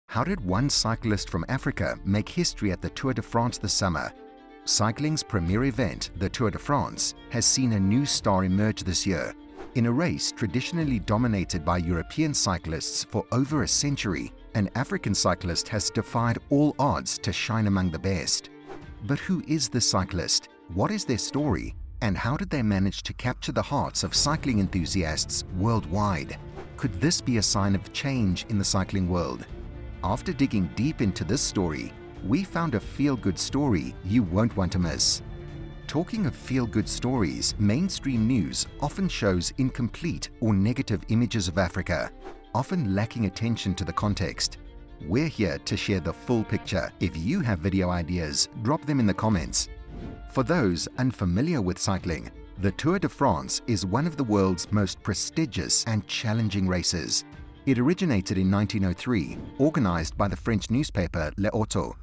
How did one cyclist from Africa make history at the Tour de France this summer? Cycling's premier event, the Tour de France, has seen a new star emerge this year. In a race traditionally dominated by European cyclists for over a century, an African cyclist has defied all odds to shine among the best. But who is this cyclist? What is their story? And how did they manage to capture the hearts of cycling enthusiasts worldwide? Could this be a sign of change in the cycling world? After digging deep into this story, we found a feel-good story you won't want to miss. Talking of feel-good stories, mainstream news often shows incomplete or negative images of Africa, often lacking attention to the context. We're here to share the full picture. If you have video ideas, drop them in the comments. For those unfamiliar with cycling, the Tour de France is one of the world's most prestigious and challenging races. It originated in 1903, organized by the French newspaper L'Auto.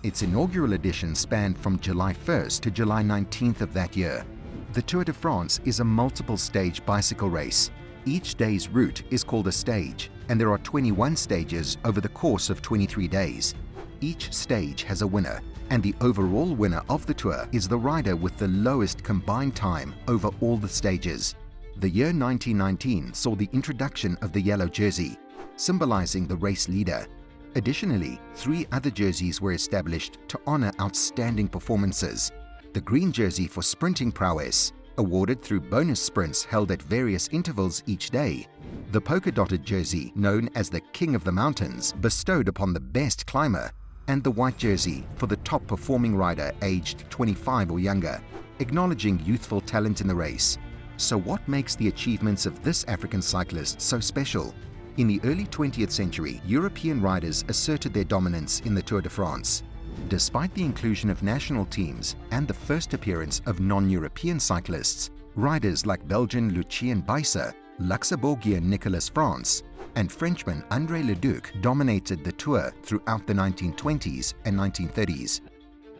Its inaugural edition spanned from July 1st to July 19th of that year. The Tour de France is a multiple-stage bicycle race. Each day's route is called a stage, and there are 21 stages over the course of 23 days. Each stage has a winner, and the overall winner of the Tour is the rider with the lowest combined time over all the stages. The year 1919 saw the introduction of the yellow jersey, symbolizing the race leader. Additionally, 3 other jerseys were established to honor outstanding performances. The green jersey for sprinting prowess, awarded through bonus sprints held at various intervals each day. The polka-dotted jersey, known as the King of the Mountains, bestowed upon the best climber, and the white jersey for the top performing rider aged 25 or younger, acknowledging youthful talent in the race. So what makes the achievements of this African cyclist so special? In the early 20th century, European riders asserted their dominance in the Tour de France. Despite the inclusion of national teams and the first appearance of non-European cyclists, riders like Belgian Lucien Buysse, Luxembourgian Nicolas France, and Frenchman André Leduc dominated the Tour throughout the 1920s and 1930s.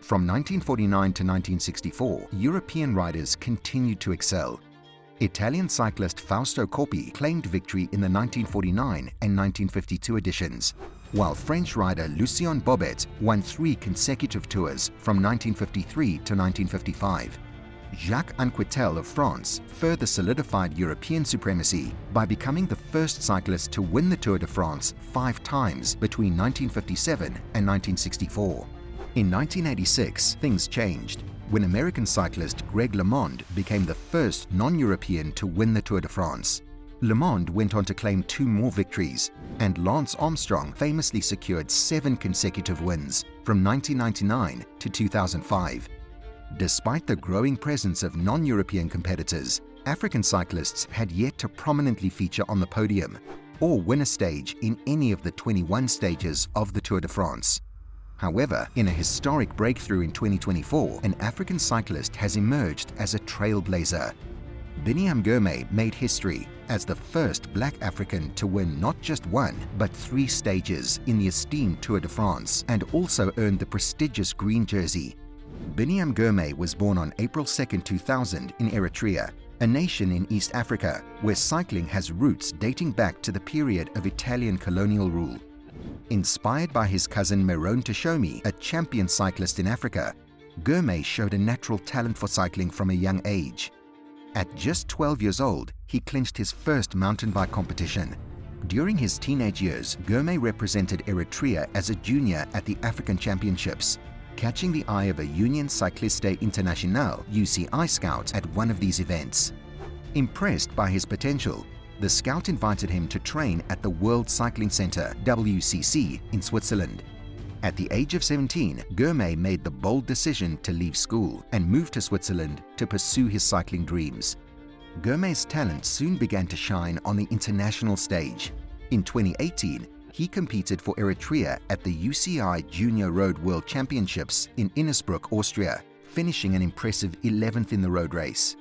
From 1949 to 1964, European riders continued to excel. Italian cyclist Fausto Coppi claimed victory in the 1949 and 1952 editions, while French rider Lucien Bobet won 3 consecutive tours from 1953 to 1955. Jacques Anquetil of France further solidified European supremacy by becoming the first cyclist to win the Tour de France 5 times between 1957 and 1964. In 1986, things changed when American cyclist Greg LeMond became the first non-European to win the Tour de France. LeMond went on to claim 2 more victories, and Lance Armstrong famously secured 7 consecutive wins from 1999 to 2005. Despite the growing presence of non-European competitors, African cyclists had yet to prominently feature on the podium or win a stage in any of the 21 stages of the Tour de France. However, in a historic breakthrough in 2024, an African cyclist has emerged as a trailblazer. Biniam Girmay made history as the first black African to win not just 1, but 3 stages in the esteemed Tour de France, and also earned the prestigious green jersey. Biniam Girmay was born on April 2, 2000 in Eritrea, a nation in East Africa where cycling has roots dating back to the period of Italian colonial rule. Inspired by his cousin Meron Tashomi, a champion cyclist in Africa, Girmay showed a natural talent for cycling from a young age. At just 12 years old, he clinched his first mountain bike competition. During his teenage years, Girmay represented Eritrea as a junior at the African Championships, catching the eye of a Union Cycliste Internationale (UCI) scout at one of these events. Impressed by his potential, the scout invited him to train at the World Cycling Center (WCC) in Switzerland. At the age of 17, Girmay made the bold decision to leave school and move to Switzerland to pursue his cycling dreams. Girmay's talent soon began to shine on the international stage. In 2018, he competed for Eritrea at the UCI Junior Road World Championships in Innsbruck, Austria, finishing an impressive 11th in the road race.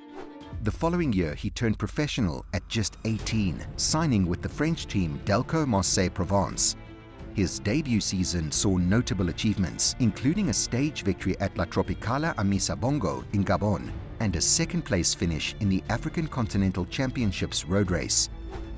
The following year, he turned professional at just 18, signing with the French team Delco Marseille Provence. His debut season saw notable achievements, including a stage victory at La Tropicala Amissa Bongo in Gabon and a second-place finish in the African Continental Championships road race.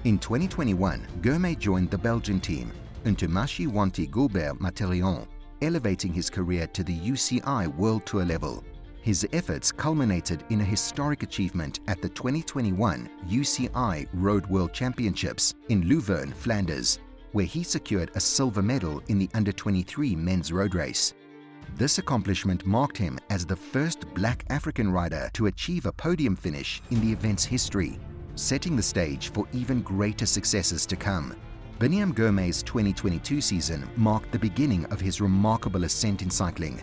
In 2021, Girmay joined the Belgian team, Ntumashi Wanti Gilbert Matérion, elevating his career to the UCI World Tour level. His efforts culminated in a historic achievement at the 2021 UCI Road World Championships in Leuven, Flanders, where he secured a silver medal in the under-23 men's road race. This accomplishment marked him as the first black African rider to achieve a podium finish in the event's history, setting the stage for even greater successes to come. Biniam Girmay's 2022 season marked the beginning of his remarkable ascent in cycling.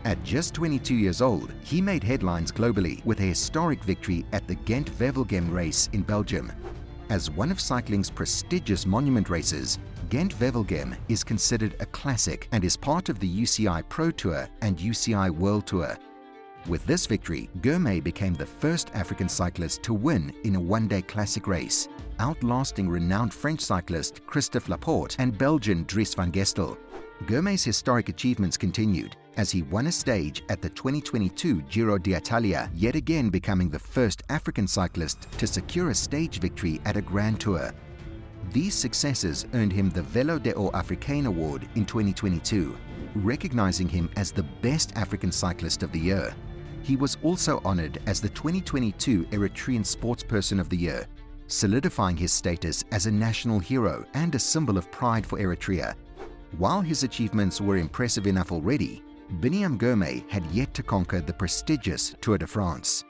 At just 22 years old, he made headlines globally with a historic victory at the Ghent-Wevelgem race in Belgium. As one of cycling's prestigious monument races, Ghent-Wevelgem is considered a classic and is part of the UCI Pro Tour and UCI World Tour. With this victory, Girmay became the first African cyclist to win in a one-day classic race, outlasting renowned French cyclist Christophe Laporte and Belgian Dries van Gestel. Girmay's historic achievements continued as he won a stage at the 2022 Giro d'Italia, yet again becoming the first African cyclist to secure a stage victory at a Grand Tour. These successes earned him the Vélo d'Or Africain Award in 2022, recognizing him as the best African cyclist of the year. He was also honored as the 2022 Eritrean Sportsperson of the Year, solidifying his status as a national hero and a symbol of pride for Eritrea. While his achievements were impressive enough already, Biniam Girmay had yet to conquer the prestigious Tour de France.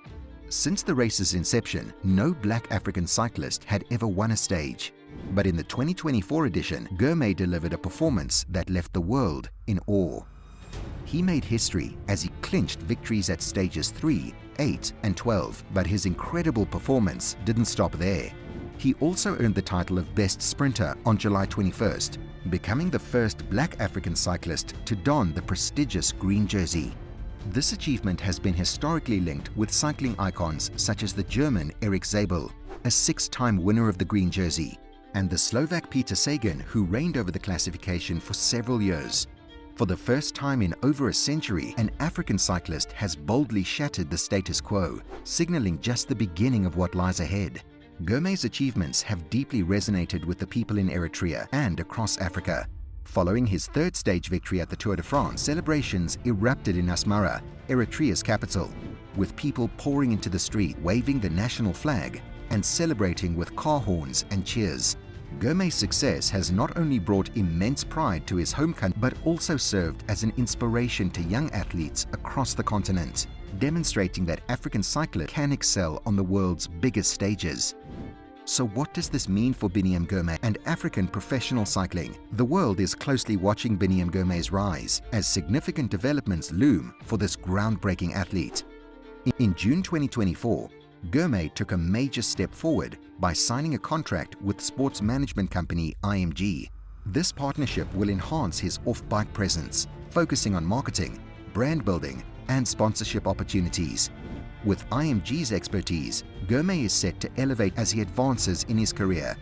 Since the race's inception, no black African cyclist had ever won a stage. But in the 2024 edition, Girmay delivered a performance that left the world in awe. He made history as he clinched victories at stages 3, 8, and 12, but his incredible performance didn't stop there. He also earned the title of Best Sprinter on July 21st, becoming the first black African cyclist to don the prestigious green jersey. This achievement has been historically linked with cycling icons such as the German Erik Zabel, a 6-time winner of the green jersey, and the Slovak Peter Sagan, who reigned over the classification for several years. For the first time in over a century, an African cyclist has boldly shattered the status quo, signaling just the beginning of what lies ahead. Girmay's achievements have deeply resonated with the people in Eritrea and across Africa. Following his third stage victory at the Tour de France, celebrations erupted in Asmara, Eritrea's capital, with people pouring into the street, waving the national flag and celebrating with car horns and cheers. Girmay's success has not only brought immense pride to his home country, but also served as an inspiration to young athletes across the continent, demonstrating that African cyclists can excel on the world's biggest stages. So what does this mean for Biniam Girmay and African professional cycling? The world is closely watching Biniam Girmay's rise as significant developments loom for this groundbreaking athlete. In June 2024, Girmay took a major step forward by signing a contract with sports management company IMG. This partnership will enhance his off-bike presence, focusing on marketing, brand building, and sponsorship opportunities. With IMG's expertise, Girmay is set to elevate as he advances in his career.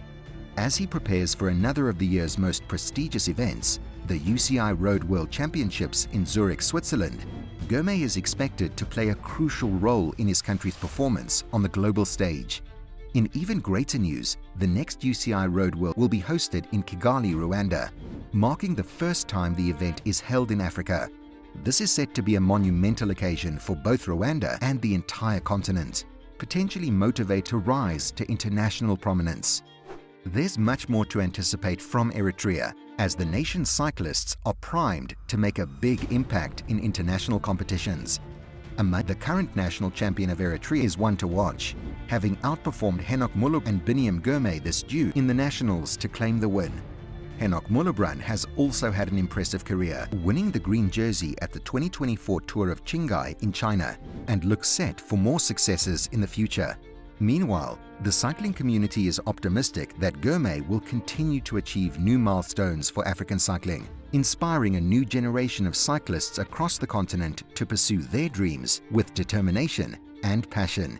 As he prepares for another of the year's most prestigious events, the UCI Road World Championships in Zurich, Switzerland, Girmay is expected to play a crucial role in his country's performance on the global stage. In even greater news, the next UCI Road World will be hosted in Kigali, Rwanda, marking the first time the event is held in Africa. This is set to be a monumental occasion for both Rwanda and the entire continent, potentially motivate to rise to international prominence. There's much more to anticipate from Eritrea, as the nation's cyclists are primed to make a big impact in international competitions. Among the current national champion of Eritrea is one to watch, having outperformed Henok Mulubran and Biniam Girmay this June in the nationals to claim the win. Henok Mulubran has also had an impressive career, winning the green jersey at the 2024 Tour of Qinghai in China, and looks set for more successes in the future. Meanwhile, the cycling community is optimistic that Girmay will continue to achieve new milestones for African cycling, inspiring a new generation of cyclists across the continent to pursue their dreams with determination and passion.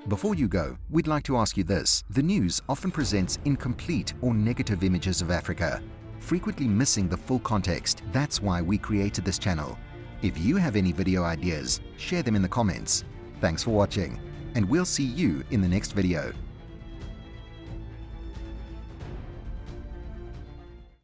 Before you go, we'd like to ask you this. The news often presents incomplete or negative images of Africa, frequently missing the full context. That's why we created this channel. If you have any video ideas, share them in the comments. Thanks for watching, and we'll see you in the next video.